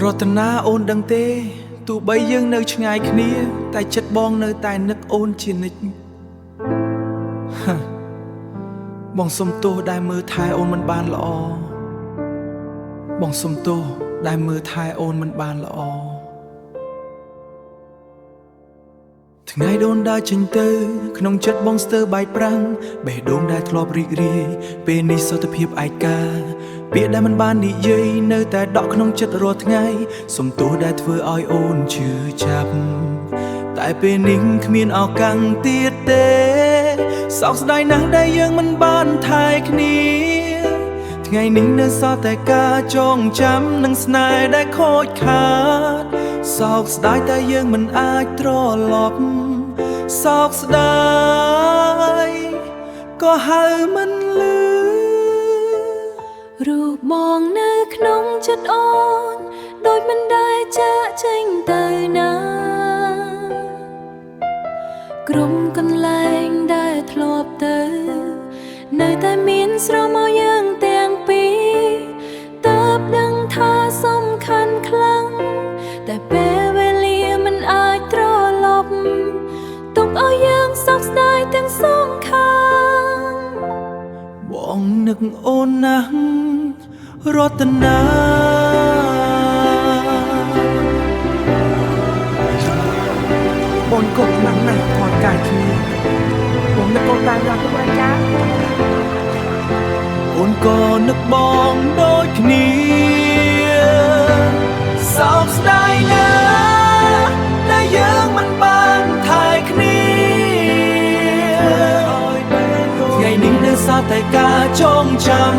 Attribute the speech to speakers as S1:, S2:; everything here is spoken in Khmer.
S1: រតនាអូនដឹងទេទោះបីយើងនៅឆ្ងាយគ្នាតែចិត្តបងនៅតែនឹកអូនជានិច្ចបងសុំទោសដែលមើលថែអូនមិនបានល្អបងសុំទោសដែលមើលថែអូនមិនបានល្អថ្ងៃដូនដើរចេញទៅក្នុងចិត្តបងស្ទើរបែកប្រាំងបេះដូងដែលធ្លាប់រីករាយពេលនេះសុទ្ធភាពឯកាពាក្យដែលមិនបាននិយាយនៅតែដកក្នុងចិត្តរាល់ថ្ងៃសុំទោសដែលធ្វើឲ្យអូនឈឺចាប់តែពេលនេះគ្មានឱកាសទៀតទេសោកស្ដាយណាស់ដែលយើងមិនបានថែគ្នាថ្ងៃនេះនៅសល់តែការចងចាំនិងស្នេហ៍ដែលខូចខាតសោកស្ដាយតែយើងមិនអាចត្រឡប់សោកស្ដាយក៏ហៅមិនលឺ
S2: រូបបងនៅក្នុងចិត្តអូនដូចមិនដែលចាកចេញទៅណាក្រុមកន្លែងដែលធ្លាប់ទៅនៅតែមានស្រមោលយើងទាំងពីរតើបដឹងថាសំខាន់ខ្លាំងតែពេលវេលាមិនអាចត្រឡប់ទុកឲ្យយើងសោកស្ដាយទាំងសងខាង
S1: បងនឹកអូនណាស់រតនាបងកុំណាស់ណាស់ថតកាយគ្នាបងនឹកអូនតាមយ៉ាងទៅចាអូនក៏នឹកបងដូចគ្នាសោកស្ដាយណាស់ដែលយើងមិនបានថែគ្នាថ្ងៃនេះនៅសល់តែការចងចាំ